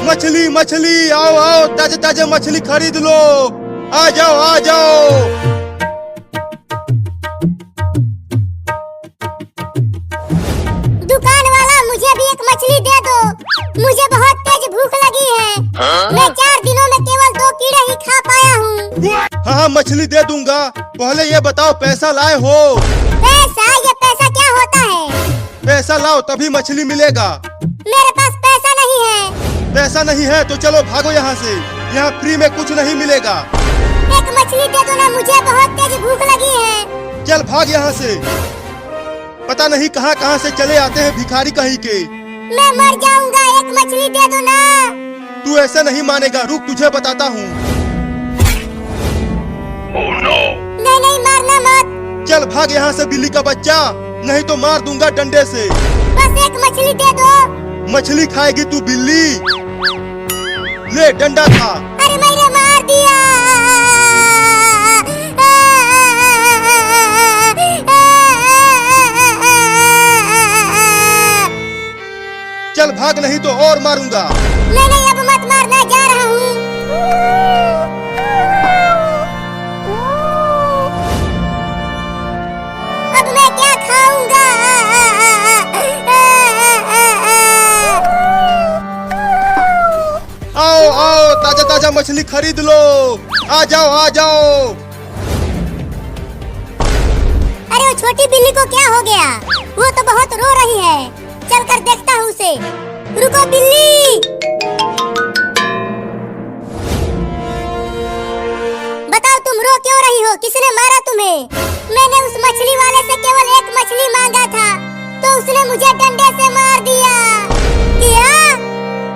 मछली मछली, आओ आओ, ताजे ताजे मछली खरीद लो। आ जाओ आ जाओ। दुकान वाला, मुझे भी एक मछली दे दो। मुझे बहुत तेज भूख लगी है। मैं 4 दिनों में केवल 2 कीड़े ही खा पाया हूँ। हाँ मछली दे दूंगा। पहले ये बताओ पैसा लाए हो? पैसा? ये पैसा क्या होता है? पैसा लाओ तभी मछली मिलेगा। मेरे पास पैसा नहीं है। पैसा नहीं है तो चलो भागो यहाँ से। यहाँ फ्री में कुछ नहीं मिलेगा। एक मछली दे दो ना, मुझे बहुत तेज भूख लगी है। चल भाग यहाँ से। पता नहीं कहाँ कहाँ से चले आते हैं भिखारी कहीं के। मैं मर जाऊंगा, एक मछली दे दो ना। तू ऐसा नहीं मानेगा, रुक तुझे बताता हूँ। नहीं नहीं, मारना मत। चल भाग यहाँ से बिल्ली का बच्चा, नहीं तो मार दूंगा डंडे से। बस एक मछली दे दो। मछली खाएगी तू बिल्ली? ले डंडा खा। अरे मैंने मार दिया। चल भाग नहीं तो और मारूंगा। नहीं नहीं, अब मत मारना, जा रहा हूँ। अब मैं क्या खाऊंगा? आओ आओ, ताजा ताजा मछली खरीद लो। आ जाओ आ जाओ। अरे वो छोटी बिल्ली को क्या हो गया? वो तो बहुत रो रही है। चल कर देखता हूँ उसे। रुको बिल्ली। बताओ तुम रो क्यों रही हो? किसने मारा तुम्हें? मैंने उस मछली वाले से केवल एक मछली मांगा था, तो उसने मुझे डंडे से मार दिया। क्या?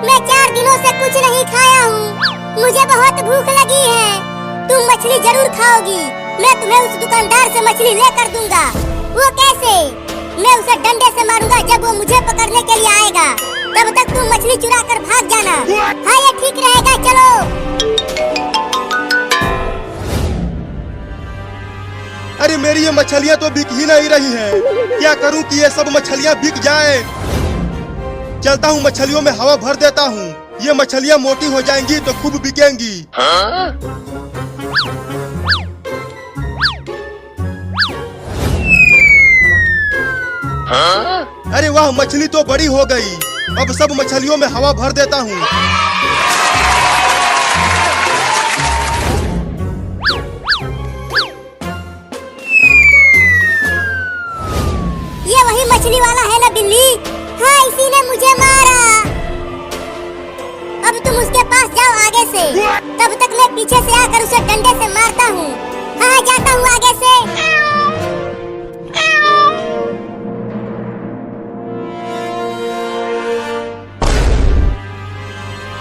मैं 4 दिनों से कुछ नहीं खाया हूँ। मुझे बहुत भूख लगी है। तुम मछली जरूर खाओगी। मैं तुम्हें उस दुकानदार से मछली लेकर दूंगा। वो कैसे? मैं उसे डंडे से मारूंगा जब वो मुझे पकड़ने के लिए आएगा। तब तक तुम मछली चुरा कर भाग जाना। हाँ ये ठीक रहेगा, चलो। अरे मेरी ये मछलियाँ तो बिक ही नहीं रही हैं। क्या करूं कि ये सब मछलियाँ बिक जाए? चलता हूँ मछलियों में हवा भर देता हूँ। ये मछलियाँ मोटी हो जाएंगी तो खूब बिकेंगी। अरे वाह, मछली तो बड़ी हो गई। अब सब मछलियों में हवा भर देता हूँ। ये वही मछली वाला है ना बिल्ली? हाँ, इसी ने मुझे मारा। अब तुम उसके पास जाओ आगे से। तब तक मैं पीछे से आकर उसे डंडे से मारता हूँ। हाँ जाता हूँ आगे से।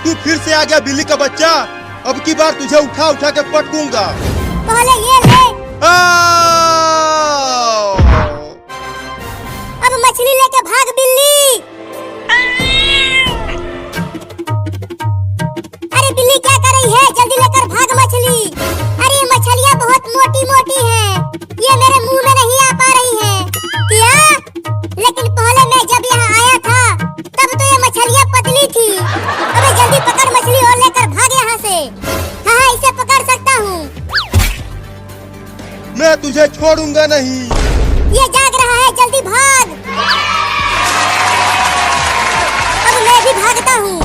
तू फिर से आ गया बिल्ली का बच्चा। अब की बार तुझे उठा उठा के पटकूंगा। पहले ये ले। अब मछली लेके भाग बिल्ली। अरे बिल्ली क्या कर रही है? जल्दी लेकर भाग मछली। अरे ये मछलियाँ बहुत मोटी मोटी हैं। ये मेरे मुंह में नहीं आ पा रही हैं। क्या? लेकिन पहले मैं जब यहाँ आया था तब तो ये मछलियाँ पतली थी। अबे जल्दी पकड़ मछली और लेकर भाग यहाँ से। हाँ हाँ, इसे पकड़ सकता हूँ। मैं तुझे छोड़ूंगा नहीं। ये जाग रहा है, जल्दी भाग। अब मैं भी भागता हूँ।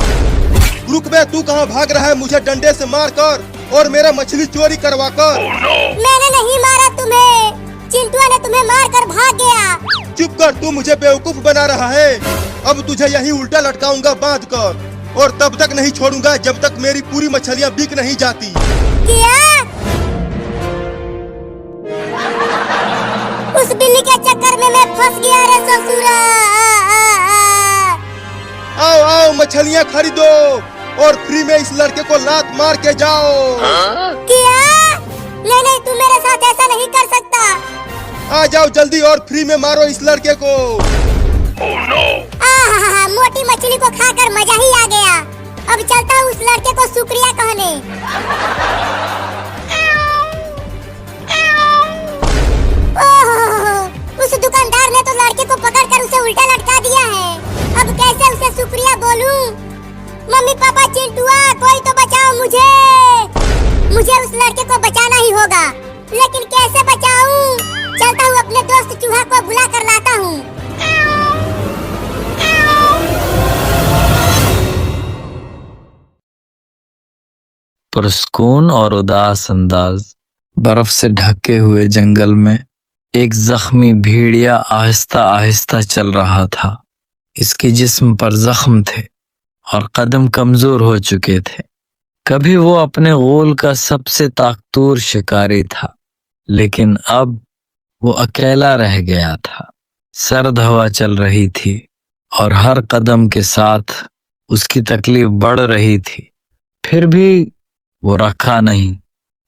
रुक बे, तू कहाँ भाग रहा है मुझे डंडे से मार कर और मेरा मछली चोरी करवा कर? मैंने नहीं मारा तुम्हें। चिंटुआ ने तुम्हें मार कर भाग गया। चुप कर, तू मुझे बेवकूफ बना रहा है। अब तुझे यहीं उल्टा लटकाऊंगा बांध कर, और तब तक नहीं छोड़ूंगा जब तक मेरी पूरी मछलियाँ बिक नहीं जाती। क्या? उस बिल्ली के चक्कर में मैं फंस गया रे ससुरा। आओ आओ, मछलियाँ खरीदो और फ्री में इस लड़के को लात मार के जाओ। क्या? नहीं नहीं, तू मेरे साथ ऐसा नहीं कर सकता। आ जाओ जल्दी और फ्री में मारो इस लड़के को। मोटी मछली को खाकर मजा ही आ गया। अब चलता हूँ उस लड़के को शुक्रिया कहने। ओह, उस दुकानदार ने तो लड़के को पकड़कर उसे उल्टा लटका दिया है। अब कैसे उसे शुक्रिया बोलूं? मम्मी पापा चिंटुआ, कोई तो बचाओ मुझे। मुझे उस लड़के को बचाना ही होगा, लेकिन कैसे बचाऊं? चलता हूँ अपने दोस्त चूहा को बुला कर लाता हूँ। पुरस्कून और उदास अंदाज। बर्फ से ढके हुए जंगल में एक जख्मी भेड़िया आहिस्ता आहिस्ता चल रहा था। इसके जिस्म पर जख्म थे और कदम कमजोर हो चुके थे। कभी वो अपने गोल का सबसे ताकतवर शिकारी था, लेकिन अब वो अकेला रह गया था। सर्द हवा चल रही थी और हर कदम के साथ उसकी तकलीफ बढ़ रही थी। फिर भी वो रखा नहीं,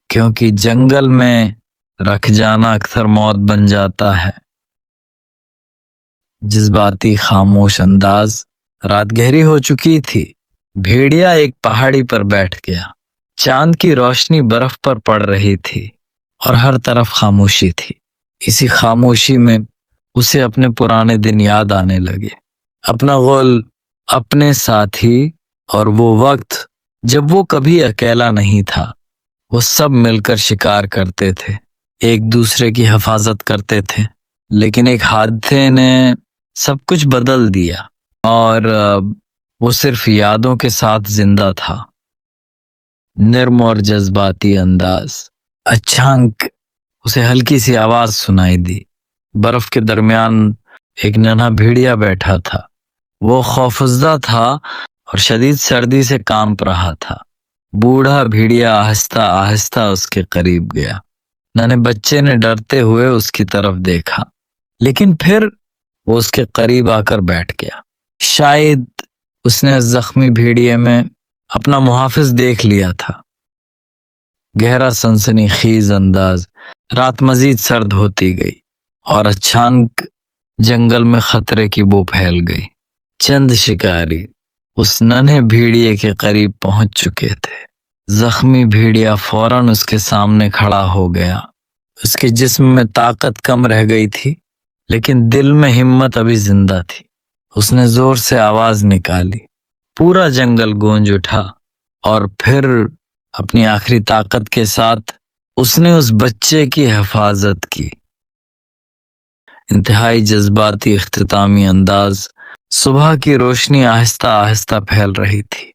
क्योंकि जंगल में रख जाना अक्सर मौत बन जाता है। जज्बाती खामोश अंदाज। रात गहरी हो चुकी थी। भेड़िया एक पहाड़ी पर बैठ गया। चांद की रोशनी बर्फ पर पड़ रही थी और हर तरफ खामोशी थी। इसी खामोशी में उसे अपने पुराने दिन याद आने लगे। अपना गोल, अपने साथी और वो वक्त जब वो कभी अकेला नहीं था। वो सब मिलकर शिकार करते थे, एक दूसरे की हिफाजत करते थे। लेकिन एक हादसे ने सब कुछ बदल दिया और वो सिर्फ यादों के साथ जिंदा था। निर्म और जज्बाती अंदाज। अचानक उसे हल्की सी आवाज सुनाई दी। बर्फ के दरमियान एक नन्हा भेड़िया बैठा था। वो खौफजदा था और शदीद सर्दी से कांप रहा था। बूढ़ा भेड़िया आहिस्ता आहिस्ता उसके करीब गया। नन्हे बच्चे ने डरते हुए उसकी तरफ देखा, लेकिन फिर वो उसके करीब आकर बैठ गया। शायद उसने जख्मी भेड़िए में अपना मुहाफिज देख लिया था। गहरा सनसनीखेज अंदाज। रात मजीद सर्द होती गई और अचानक जंगल में खतरे की बू फैल गई। चंद शिकारी उस नन्हे भेड़िए के करीब पहुंच चुके थे। जख्मी भेड़िया फौरन उसके सामने खड़ा हो गया। उसके जिस्म में ताकत कम रह गई थी, लेकिन दिल में हिम्मत अभी जिंदा थी। उसने जोर से आवाज निकाली। पूरा जंगल गूंज उठा और फिर अपनी आखिरी ताकत के साथ उसने उस बच्चे की हिफाजत की। इंतहाई जज्बाती इख्तितामी अंदाज। सुबह की रोशनी आहिस्ता आहिस्ता फैल रही थी।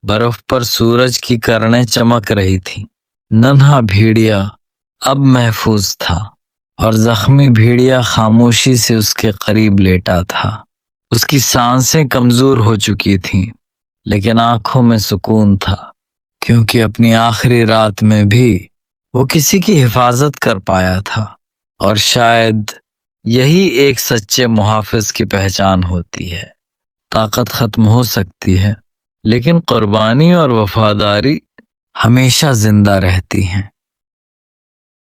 बर्फ पर सूरज की किरणें चमक रही थी। नन्हा भेड़िया अब महफूज था और जख्मी भेड़िया खामोशी से उसके करीब लेटा था। उसकी सांसें कमजोर हो चुकी थीं, लेकिन आंखों में सुकून था, क्योंकि अपनी आखिरी रात में भी वो किसी की हिफाजत कर पाया था। और शायद यही एक सच्चे मुहाफिज की पहचान होती है। ताकत खत्म हो सकती है, लेकिन कुर्बानी और वफादारी हमेशा जिंदा रहती हैं।